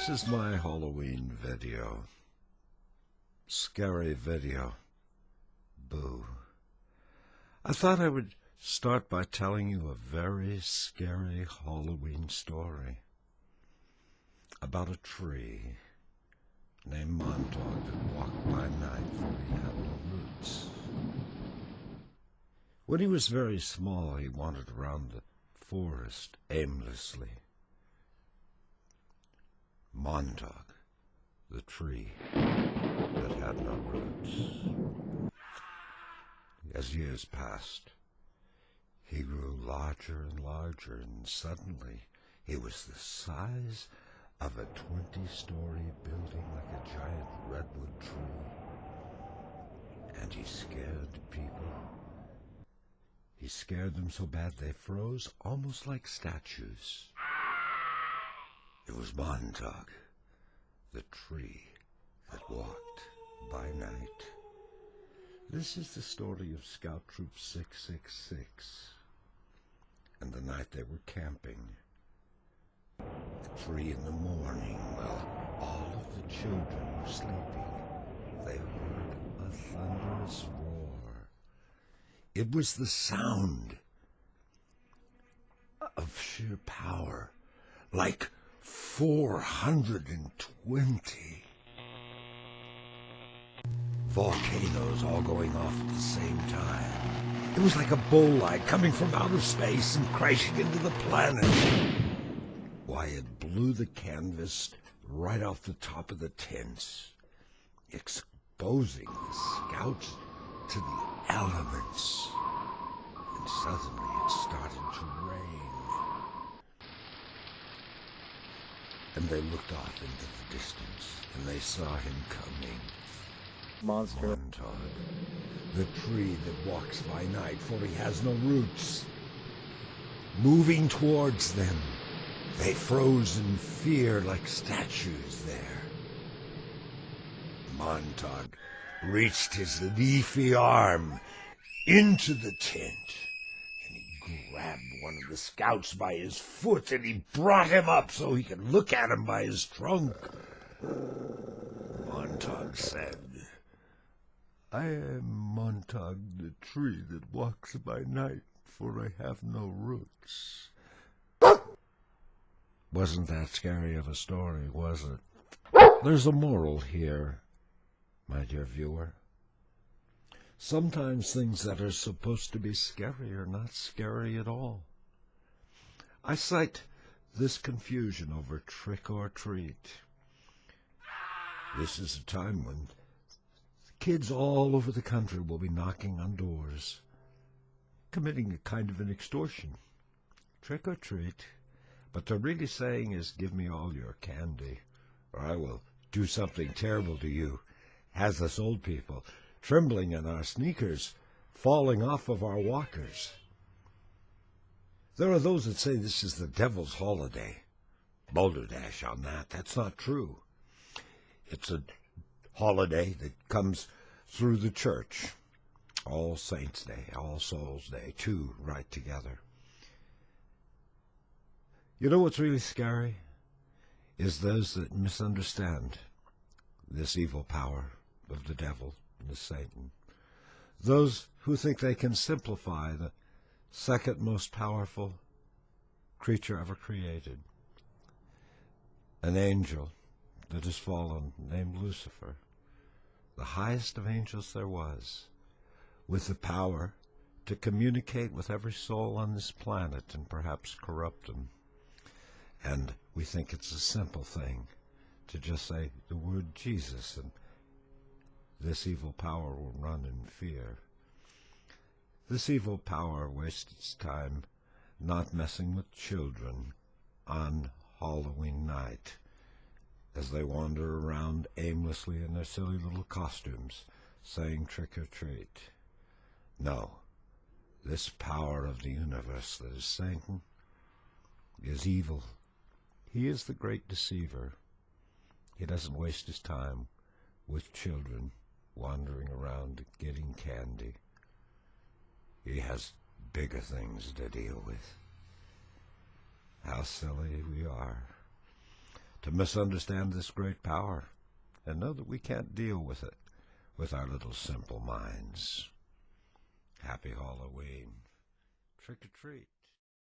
This is my Halloween video. Scary video. Boo. I thought I would start by telling you a very scary Halloween story about a tree named Montauk that walked by night for he had no roots. When he was very small, he wandered around the forest aimlessly. Montauk, the tree that had no roots. As years passed, he grew larger and larger, and suddenly he was the size of a 20-story building like a giant redwood tree. And he scared people. He scared them so bad they froze almost like statues. It was Montauk, the tree that walked by night. This is the story of Scout Troop 666 and the night they were camping. At 3 in the morning, while all of the children were sleeping, they heard a thunderous roar. It was the sound of sheer power, like 420 volcanoes all going off at the same time. It was like a bolide coming from outer space and crashing into the planet. Why, it blew the canvas right off the top of the tents, exposing the scouts to the elements. And suddenly it started to rain. And they looked off into the distance, and they saw him coming. Monster. Montauk, the tree that walks by night, for he has no roots. Moving towards them, they froze in fear like statues there. Montauk reached his leafy arm into the tent, and he grabbed one of the scouts by his foot, and he brought him up so he could look at him by his trunk. Montauk said, "I am Montauk, the tree that walks by night, for I have no roots." Wasn't that scary of a story, was it? There's a moral here, my dear viewer. Sometimes things that are supposed to be scary are not scary at all. I cite this confusion over trick or treat. This is a time when kids all over the country will be knocking on doors, committing a kind of an extortion. Trick or treat. But they're really saying is, give me all your candy, or I will do something terrible to you. Has us old people trembling in our sneakers, falling off of our walkers. There are those that say this is the devil's holiday. Balderdash on that. That's not true. It's a holiday that comes through the church. All Saints' Day, All Souls' Day, two right together. You know what's really scary? Is those that misunderstand this evil power of the devil and the Satan. Those who think they can simplify the second most powerful creature ever created. An angel that has fallen named Lucifer, the highest of angels there was, with the power to communicate with every soul on this planet and perhaps corrupt them. And we think it's a simple thing to just say the word Jesus, and this evil power will run in fear. This evil power wastes its time not messing with children on Halloween night as they wander around aimlessly in their silly little costumes, saying trick or treat. No, this power of the universe that is Satan is evil. He is the great deceiver. He doesn't waste his time with children wandering around getting candy. He has bigger things to deal with. How silly we are to misunderstand this great power and know that we can't deal with it with our little simple minds. Happy Halloween. Trick or treat.